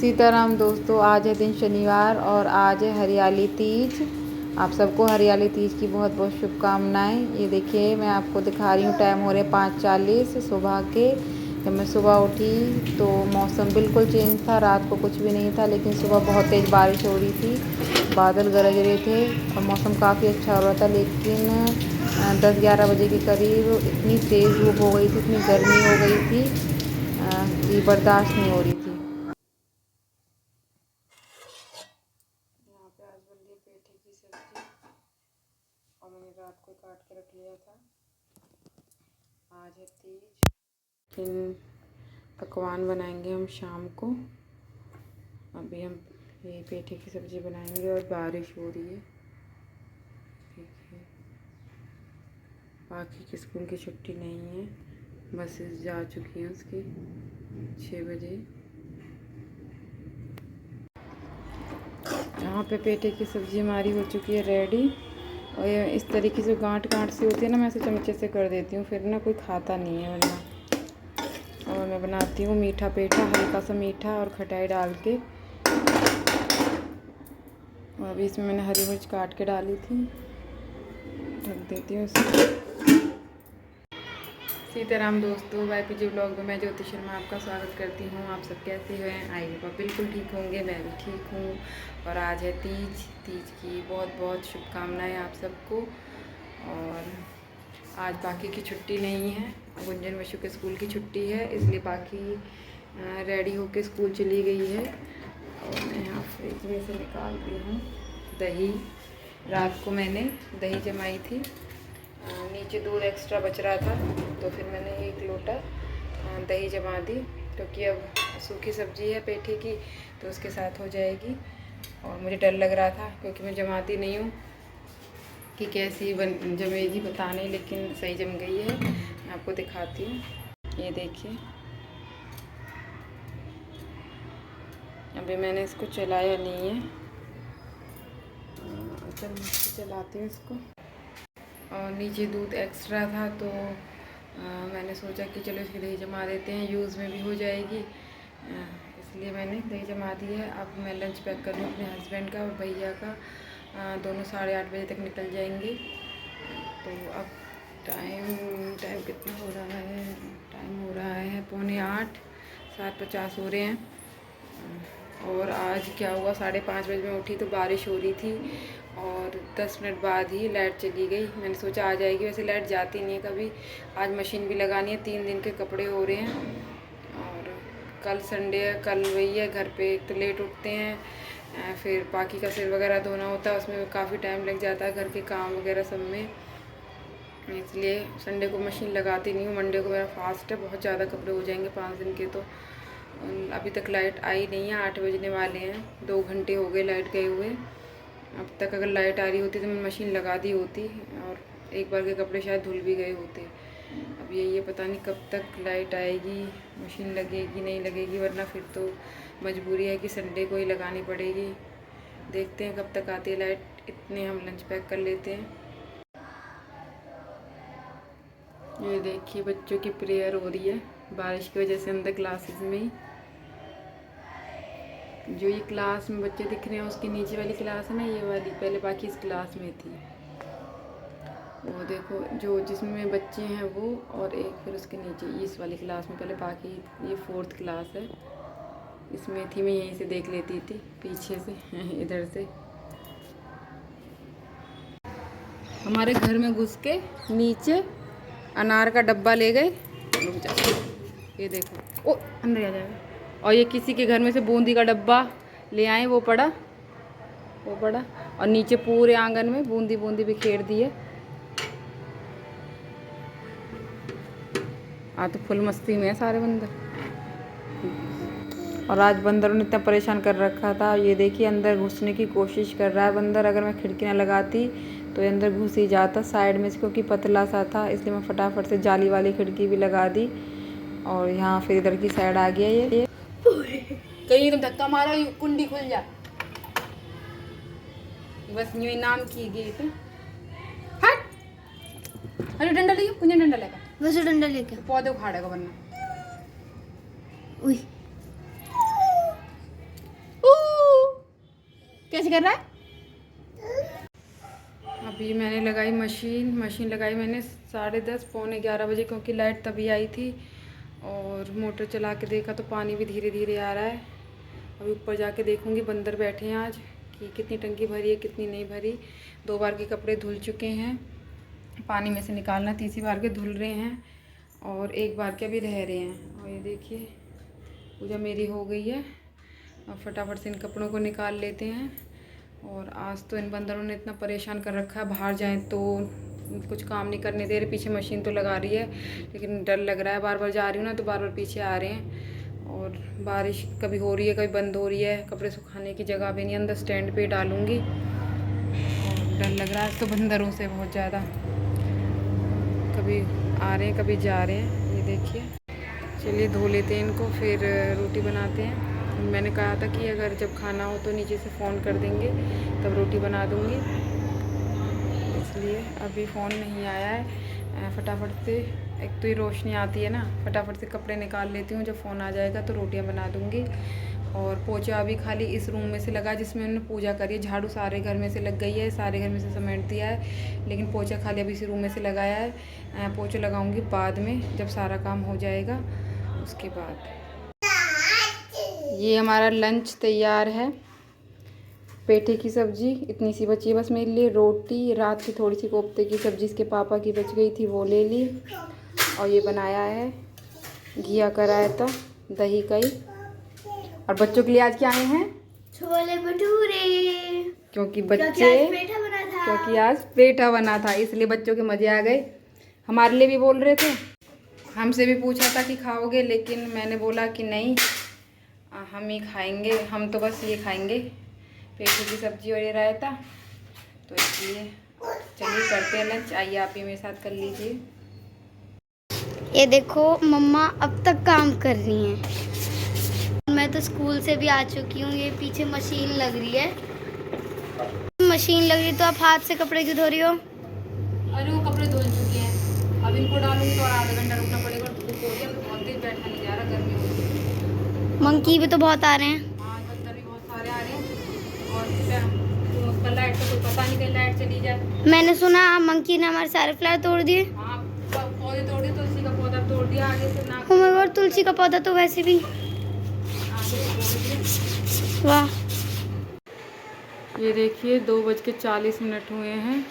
सीताराम दोस्तों, आज है दिन शनिवार और आज है हरियाली तीज। आप सबको हरियाली तीज की बहुत बहुत शुभकामनाएं। ये देखिए, मैं आपको दिखा रही हूँ, टाइम हो रहे 5:40 सुबह के। जब मैं सुबह उठी तो मौसम बिल्कुल चेंज था, रात को कुछ भी नहीं था, लेकिन सुबह बहुत तेज़ बारिश हो रही थी, बादल गरज रहे थे और मौसम काफ़ी अच्छा हो रहा था। लेकिन 10-11 बजे के करीब इतनी तेज़ धूप हो गई थी, इतनी गर्मी हो गई थी कि बर्दाश्त नहीं हो रही थी। यहाँ पे आज बन रही पेठे की सब्जी और मैंने रात को काट के रख लिया था। आज है तीज, लेकिन पकवान बनाएंगे हम शाम को। अभी हम ये पेठे की सब्जी बनाएंगे और बारिश हो रही है। देखिए, बाकी की स्कूल की छुट्टी नहीं है, बसेस जा चुकी हैं उसकी 6 बजे। यहाँ पे पेठे की सब्ज़ी हमारी हो चुकी है रेडी। और ये इस तरीके से गांठ गांठ सी होती है ना, मैं ऐसे चमचे से कर देती हूँ, फिर ना कोई खाता नहीं है वरना। और मैं बनाती हूँ मीठा पेठा, हल्का सा मीठा और खटाई डाल के। और अभी इसमें मैंने हरी मिर्च काट के डाली थी, ढक देती हूँ इसे। सीताराम दोस्तों, YPG ब्लॉग में मैं ज्योति शर्मा आपका स्वागत करती हूँ। आप सब कैसे हैं? आई होप आप बिल्कुल ठीक होंगे, मैं भी ठीक हूँ। और आज है तीज की बहुत बहुत शुभकामनाएं आप सबको। और आज बाकी की छुट्टी नहीं है, गुंजन वशु के स्कूल की छुट्टी है, इसलिए बाकी रेडी होके स्कूल चली गई है। और मैं यहाँ फ्रिज में से निकाल दी हूँ दही। रात को मैंने दही जमाई थी, नीचे दूध एक्स्ट्रा बच रहा था, तो फिर मैंने 1 लोटा दही जमा दी, क्योंकि अब सूखी सब्जी है पेठे की तो उसके साथ हो जाएगी। और मुझे डर लग रहा था क्योंकि मैं जमाती नहीं हूँ कि कैसी जमेगी, पता नहीं, लेकिन सही जम गई है। मैं आपको दिखाती हूँ, ये देखिए। अभी मैंने इसको चलाया नहीं है, चल चलाती हूँ इसको। और नीचे दूध एक्स्ट्रा था तो मैंने सोचा कि चलो इसकी दही जमा देते हैं, यूज़ में भी हो जाएगी, इसलिए मैंने दही जमा दी है। अब मैं लंच पैक कर लूँ अपने हस्बैंड का और भैया का, दोनों 8:30 बजे तक निकल जाएंगे। तो अब टाइम कितना हो रहा है? टाइम हो रहा है 7:45, 7:50 हो रहे हैं। और आज क्या हुआ, 5:30 बजे मैं उठी तो बारिश हो रही थी और 10 मिनट बाद ही लाइट चली गई। मैंने सोचा आ जाएगी, वैसे लाइट जाती नहीं है कभी। आज मशीन भी लगानी है, 3 दिन के कपड़े हो रहे हैं। और कल संडे है, कल वही है, घर पे एक तो लेट उठते हैं, फिर बाकी का सिर वगैरह धोना होता है, उसमें काफ़ी टाइम लग जाता है घर के काम वगैरह सब में, इसलिए संडे को मशीन लगाती नहीं हूँ। मंडे को मेरा फास्ट है, बहुत ज़्यादा कपड़े हो जाएंगे 5 दिन के। तो अभी तक लाइट आई नहीं है, 8 बजने वाले हैं, 2 घंटे हो गए लाइट गए हुए। अब तक अगर लाइट आ रही होती तो मैं मशीन लगा दी होती और एक बार के कपड़े शायद धुल भी गए होते। अब यही है, पता नहीं कब तक लाइट आएगी, मशीन लगेगी नहीं लगेगी, वरना फिर तो मजबूरी है कि संडे को ही लगानी पड़ेगी। देखते हैं कब तक आती है लाइट, इतने हम लंच पैक कर लेते हैं। ये देखिए, बच्चों की प्रेयर हो रही है बारिश की वजह से अंदर क्लासेस में। जो ये क्लास में बच्चे दिख रहे हैं उसके नीचे वाली क्लास है ना, ये वाली पहले बाकी इस क्लास में थी। वो देखो, जो जिसमें बच्चे हैं वो, और एक फिर उसके नीचे इस वाली क्लास में पहले, बाकी ये 4th क्लास है, इसमें थी। मैं यहीं से देख लेती थी पीछे से इधर से। हमारे घर में घुस के नीचे अनार का डब्बा ले गए। ये देखो, ओ अंदर आ जाएगा। और ये किसी के घर में से बूंदी का डब्बा ले आए, वो पड़ा। और नीचे पूरे आंगन में बूंदी बूंदी बिखेर दी है। तो फुल मस्ती में है सारे बंदर। और आज बंदरों ने इतना परेशान कर रखा था। ये देखिए, अंदर घुसने की कोशिश कर रहा है बंदर। अगर मैं खिड़की ना लगाती तो ये अंदर घुस ही जाता साइड में से, क्योंकि पतला सा था, इसलिए मैं फटाफट से जाली वाली खिड़की भी लगा दी। और यहाँ फिर इधर की साइड आ गया ये। कहीं तुम धक्का मारो, कुंडी खुल जा। बस यूँ नाम की गेट। हट, अरे डंडा लेके, कुंजन डंडा लेकर, वैसे डंडा लेके पौधे उखाड़ेगा वरना। उई कर रहा है? अभी मैंने लगाई मशीन लगाई मैंने 10:30 पौने 11 बजे, क्योंकि लाइट तभी आई थी। और मोटर चला के देखा तो पानी भी धीरे धीरे आ रहा है। अभी ऊपर जाके देखूंगी, बंदर बैठे हैं आज, कि कितनी टंकी भरी है कितनी नहीं भरी। 2 बार के कपड़े धुल चुके हैं, पानी में से निकालना, तीसरी बार के धुल रहे हैं और 1 बार के अभी रह रहे हैं। और ये देखिए पूजा मेरी हो गई है। अब फटाफट से इन कपड़ों को निकाल लेते हैं। और आज तो इन बंदरों ने इतना परेशान कर रखा है, बाहर जाएं तो कुछ काम नहीं करने दे रहे। पीछे मशीन तो लगा रही है लेकिन डर लग रहा है, बार बार जा रही हूँ ना तो बार बार पीछे आ रहे हैं। और बारिश कभी हो रही है कभी बंद हो रही है, कपड़े सुखाने की जगह भी नहीं, अंदर स्टैंड पे डालूँगी। और डर लग रहा है तो बंदरों से बहुत ज़्यादा, कभी आ रहे हैं कभी जा रहे हैं। ये देखिए, चलिए धो लेते हैं इनको, फिर रोटी बनाते हैं। मैंने कहा था कि अगर जब खाना हो तो नीचे से फ़ोन कर देंगे, तब रोटी बना दूँगी, इसलिए अभी फ़ोन नहीं आया है। फटाफट से, एक तो ये रोशनी आती है ना, फटाफट से कपड़े निकाल लेती हूँ, जब फ़ोन आ जाएगा तो रोटियाँ बना दूँगी। और पोछा अभी खाली इस रूम में से लगा जिसमें उन्होंने पूजा करी है। झाड़ू सारे घर में से लग गई है, सारे घर में से समेट दिया है, लेकिन पोछा खाली अभी इसी रूम में से लगाया है। पोछा लगाऊंगी बाद में, जब सारा काम हो जाएगा उसके बाद। ये हमारा लंच तैयार है। पेठे की सब्ज़ी इतनी सी बची है बस मेरे लिए, रोटी, रात की थोड़ी सी कोफ्ते की सब्ज़ी इसके पापा की बच गई थी वो ले ली। और ये बनाया है घिया का रायता, दही कई। और बच्चों के लिए आज क्या आए हैं? छोले भटूरे। क्योंकि आज पेठा बना था, इसलिए बच्चों के मज़े आ गए। हमारे लिए भी बोल रहे थे, हमसे भी पूछा था कि खाओगे, लेकिन मैंने बोला कि नहीं, हम ही खाएंगे, हम तो बस ये खाएंगे, पेठे की सब्ज़ी और ये रायता। तो इसलिए चलिए करते हैं लंच। आइए आप भी मेरे साथ कर लीजिए। ये देखो मम्मा अब तक काम कर रही हैं। मैं तो स्कूल से भी आ चुकी हूँ। ये पीछे मशीन लग रही है, मशीन लग रही तो आप हाथ से कपड़े क्यों धो रही हो? अरे वो कपड़े धुल चुके हैं, अब इनको डालूंगी तो और आधा घंटा रुकना पड़ेगा। धूप हो रही है, बहुत देर बैठा नहीं जा रहा, गर्मी हो रही है। मंकी भी तो बहुत आ रहे हैं। हाँ, बंदर भी बहुत सारे आ रहे हैं। और कल लाइट का कोई पता नहीं, कहीं लाइट चली जाए। मैंने सुना मंकी ने हमारे सारे फ्लावर तोड़ दिए। हाँ, पौधे तोड़ दिए, तुलसी का पौधा तोड़ दिया आगे से ना। और तुलसी का पौधा तो वैसे भी, वाह। ये देखिए 2:40 हुए हैं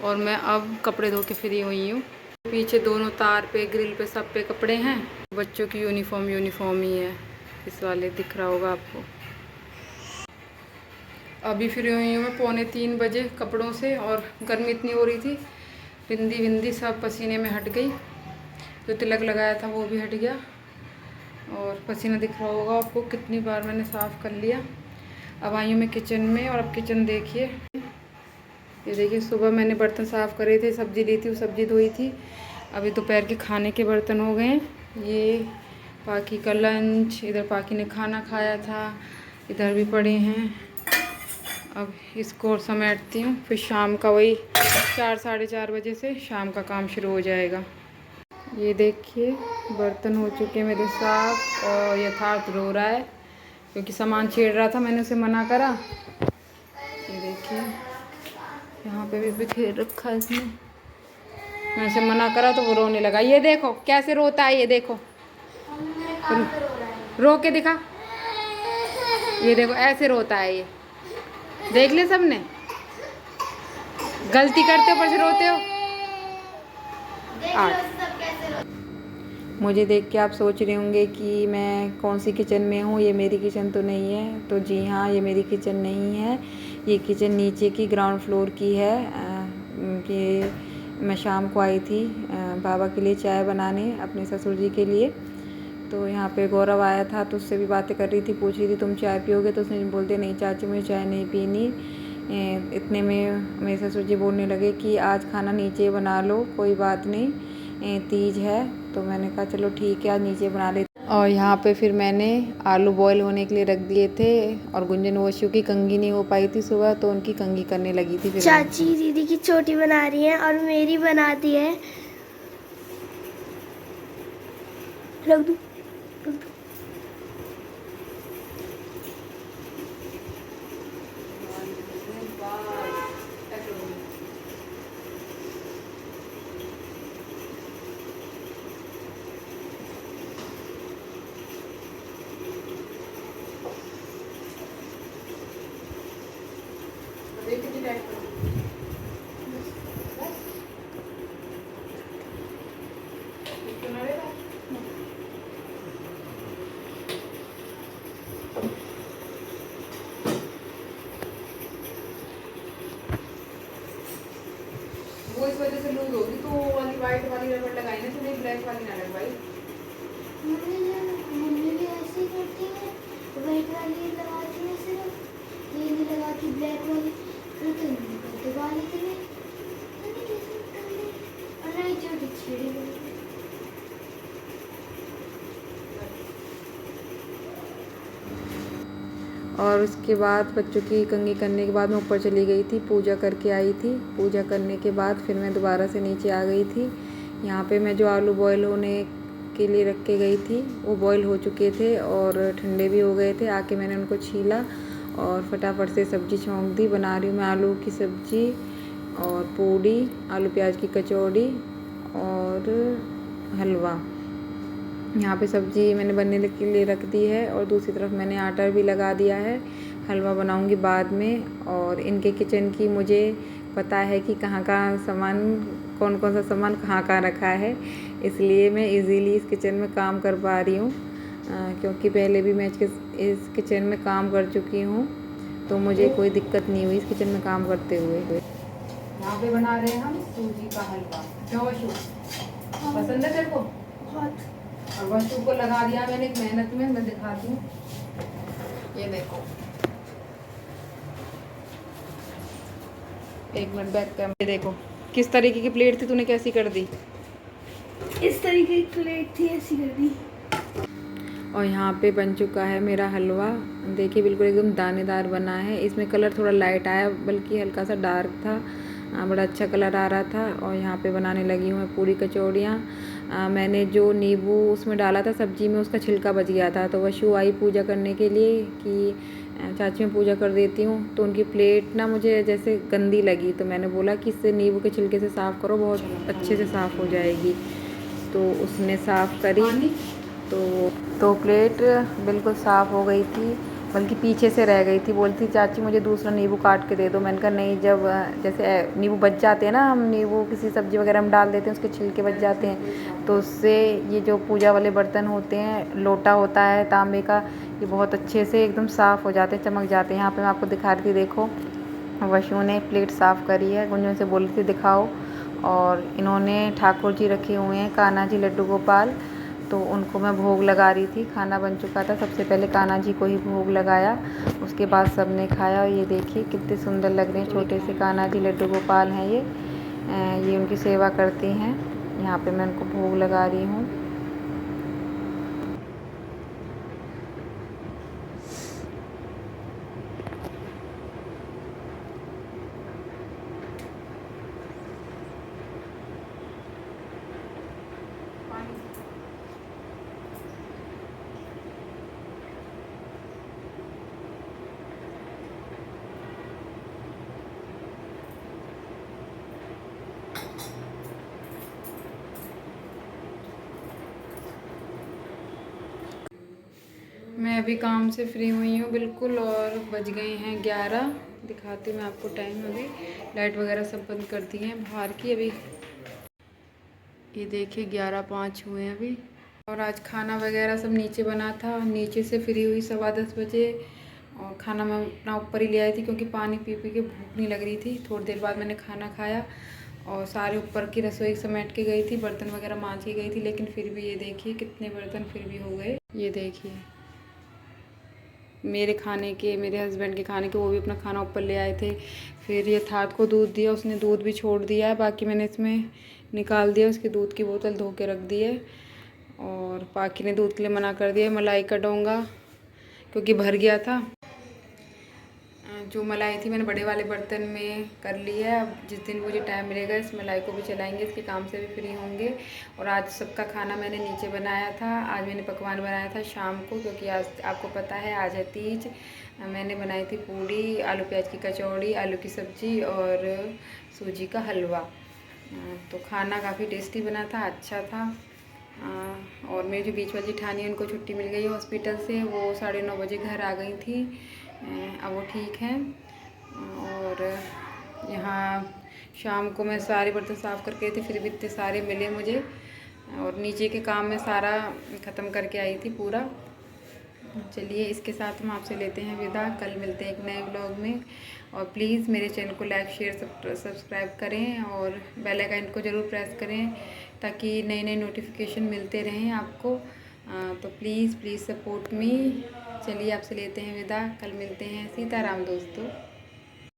और मैं अब कपड़े धो के फ्री हुई हूँ। पीछे दोनों तार पे, ग्रिल पे, सब पे कपड़े हैं। बच्चों की यूनिफॉर्म ही है, इस वाले दिख रहा होगा आपको। अभी फ्री हुई हूँ मैं 2:45 बजे कपड़ों से, और गर्मी इतनी हो रही थी, बिंदी बिंदी सब पसीने में हट गई। जो तिलक लगाया था वो भी हट गया, और पसीना दिख रहा होगा आपको, कितनी बार मैंने साफ़ कर लिया। अब आई हूँ मैं किचन में, और अब किचन देखिए, ये देखिए सुबह मैंने बर्तन साफ़ करे थे, सब्ज़ी ली थी, वो सब्ज़ी धोई थी। अभी दोपहर के खाने के बर्तन हो गए। ये पाकी का लंच, इधर पाकी ने खाना खाया था, इधर भी पड़े हैं। अब इसको समेटती हूँ, फिर शाम का वही 4 साढ़े 4 बजे से शाम का काम शुरू हो जाएगा। ये देखिए बर्तन हो चुके मेरे साफ, और यथार्थ रो रहा है क्योंकि सामान छेड़ रहा था, मैंने उसे मना करा। ये देखिए यहाँ पे भी बिखेर रखा है इसने, मैं उसे मना करा तो वो रोने लगा। ये देखो कैसे रोता है, ये देखो, रो के दिखा, ये देखो ऐसे रोता है ये, देख ले सबने, गलती करते हो पर से रोते हो। मुझे देख के आप सोच रहे होंगे कि मैं कौन सी किचन में हूँ, ये मेरी किचन तो नहीं है। तो जी हाँ, ये मेरी किचन नहीं है, ये किचन नीचे की ग्राउंड फ्लोर की है। ये मैं शाम को आई थी बाबा के लिए चाय बनाने, अपने ससुर जी के लिए। तो यहाँ पे गौरव आया था, तो उससे भी बातें कर रही थी, पूछ रही थी तुम चाय पियोगे, तो उसने बोलते नहीं चाची मुझे चाय नहीं पीनी। इतने में मेरे ससुर जी बोलने लगे कि आज खाना नीचे बना लो, कोई बात नहीं, तीज है। तो मैंने कहा चलो ठीक है, आज नीचे बना लेते। और यहाँ पे फिर मैंने आलू बॉईल होने के लिए रख दिए थे, और गुंजन वशु की कंघी नहीं हो पाई थी सुबह, तो उनकी कंघी करने लगी थी। फिर चाची दीदी की छोटी बना रही है और मेरी बना दी है। रख दूं? इस वजह से लूज होगी, तो वो वाली वाइट वाली रबड़ लगाई ना, तूने ब्लैक वाली ना लगवाई। मम्मी भी ऐसे ही करती है, वाइट वाली लगाती है सिर्फ, ये नहीं लगाती ब्लैक वाली, फिर तो नहीं दबा लेती है, पता नहीं कैसे कर ले, और नहीं छोटी छेड़ी वाली। और उसके बाद बच्चों की कंघी करने के बाद मैं ऊपर चली गई थी, पूजा करके आई थी। पूजा करने के बाद फिर मैं दोबारा से नीचे आ गई थी। यहाँ पे मैं जो आलू बॉयल होने के लिए रख के गई थी वो बॉयल हो चुके थे और ठंडे भी हो गए थे। आके मैंने उनको छीला और फटाफट से सब्ज़ी छौंक दी। बना रही हूँ मैं आलू की सब्ज़ी और पूड़ी, आलू प्याज की कचौड़ी और हलवा। यहाँ पे सब्ज़ी मैंने बनने के लिए रख दी है और दूसरी तरफ मैंने आटा भी लगा दिया है। हलवा बनाऊँगी बाद में। और इनके किचन की मुझे पता है कि कहाँ सामान, कौन कौन सा सामान कहाँ रखा है, इसलिए मैं इजीली इस किचन में काम कर पा रही हूँ, क्योंकि पहले भी मैं इस किचन में काम कर चुकी हूँ, तो मुझे कोई दिक्कत नहीं हुई इस किचन में काम करते हुए। यहाँ पे बना रहे हैं हम सूजी का हलवा। क्यों वशु, पसंद है तेरे को? बहुत। और वशु को लगा दिया मैंने एक मेहनत में, मैं दिखाती हूँ। ये देखो, एक मिनट बैक कैमरा, देखो किस तरीके की प्लेट थी, तूने कैसी कर दी? इस तरीके की प्लेट थी, ऐसी कर दी। और यहाँ पे बन चुका है मेरा हलवा। देखिए बिल्कुल एकदम दानेदार बना है। इसमें कलर थोड़ा लाइट आया, बल्कि हल्का सा डार्क था, बड़ा अच्छा कलर आ रहा था। और यहाँ पे बनाने लगी हूँ मैं पूरी कचौड़ियाँ। मैंने जो नींबू उसमें डाला था सब्जी में, उसका छिलका बच गया था, तो वशु आई पूजा करने के लिए कि चाची मैं पूजा कर देती हूँ, तो उनकी प्लेट ना मुझे जैसे गंदी लगी, तो मैंने बोला कि इससे नींबू के छिलके से साफ़ करो, बहुत अच्छे से साफ़ हो जाएगी। तो उसने साफ़ करी, तो प्लेट बिल्कुल साफ़ हो गई थी, बल्कि पीछे से रह गई थी। बोलती चाची मुझे दूसरा नींबू काट के दे दो। मैंने कहा नहीं, जब जैसे नींबू बच जाते हैं ना, हम नींबू किसी सब्ज़ी वगैरह में डाल देते हैं, उसके छिलके बच जाते हैं, तो उससे ये जो पूजा वाले बर्तन होते हैं, लोटा होता है तांबे का, ये बहुत अच्छे से एकदम साफ़ हो जाते हैं, चमक जाते हैं। यहाँ पर मैं आपको दिखा रही थी, देखो वशु ने प्लेट साफ़ करी है, गुंजन से बोल रही थी दिखाओ। और इन्होंने ठाकुर जी रखे हुए हैं, कान्हा जी, लड्डू गोपाल, तो उनको मैं भोग लगा रही थी। खाना बन चुका था, सबसे पहले कान्हा जी को ही भोग लगाया, उसके बाद सबने खाया। और ये देखिए कितने सुंदर लग रहे हैं, छोटे से कान्हा जी लड्डू गोपाल हैं ये उनकी सेवा करती हैं। यहाँ पे मैं उनको भोग लगा रही हूँ। मैं अभी काम से फ्री हुई हूँ बिल्कुल, और बज गए हैं 11। दिखाती हूँ मैं आपको टाइम। अभी लाइट वगैरह सब बंद कर दी हैं बाहर की। अभी ये देखिए 11:05 हुए हैं अभी। और आज खाना वगैरह सब नीचे बना था, नीचे से फ्री हुई 10:15 बजे। और खाना मैं अपना ऊपर ही ले आई थी, क्योंकि पानी पी पी के भूख नहीं लग रही थी। थोड़ी देर बाद मैंने खाना खाया और सारे ऊपर की रसोई समेट के गई थी, बर्तन वगैरह मांज के गई थी, लेकिन फिर भी ये देखिए कितने बर्तन फिर भी हो गए। ये देखिए मेरे खाने के, मेरे हस्बैंड के खाने के, वो भी अपना खाना ऊपर ले आए थे। फिर ये थात को दूध दिया, उसने दूध भी छोड़ दिया है, बाकी मैंने इसमें निकाल दिया, उसकी दूध की बोतल धो के रख दी है। और बाकी ने दूध के लिए मना कर दिया। मलाई का डोंगा क्योंकि भर गया था, जो मलाई थी मैंने बड़े वाले बर्तन में कर ली है। अब जिस दिन मुझे टाइम मिलेगा इस मलाई को भी चलाएंगे, इसके काम से भी फ्री होंगे। और आज सबका खाना मैंने नीचे बनाया था। आज मैंने पकवान बनाया था शाम को, क्योंकि आज आपको पता है आज है तीज। मैंने बनाई थी पूड़ी, आलू प्याज की कचौड़ी, आलू की सब्ज़ी और सूजी का हलवा। तो खाना काफ़ी टेस्टी बना था, अच्छा था। और मेरी जो बीच वाली जेठानी है, उनको छुट्टी मिल गई है हॉस्पिटल से, वो 9:30 बजे घर आ गई थी। अब वो ठीक हैं। और यहाँ शाम को मैं सारे बर्तन साफ़ करके आई थी, फिर भी इतने सारे मिले मुझे। और नीचे के काम में सारा ख़त्म करके आई थी पूरा। चलिए इसके साथ हम आपसे लेते हैं विदा। कल मिलते हैं एक नए व्लॉग में। और प्लीज़ मेरे चैनल को लाइक शेयर सब्सक्राइब करें और बेल आइकन को ज़रूर प्रेस करें ताकि नए नए नोटिफिकेशन मिलते रहें आपको। तो प्लीज़ सपोर्ट मी। चलिए आपसे लेते हैं विदा। कल मिलते हैं। सीताराम दोस्तों।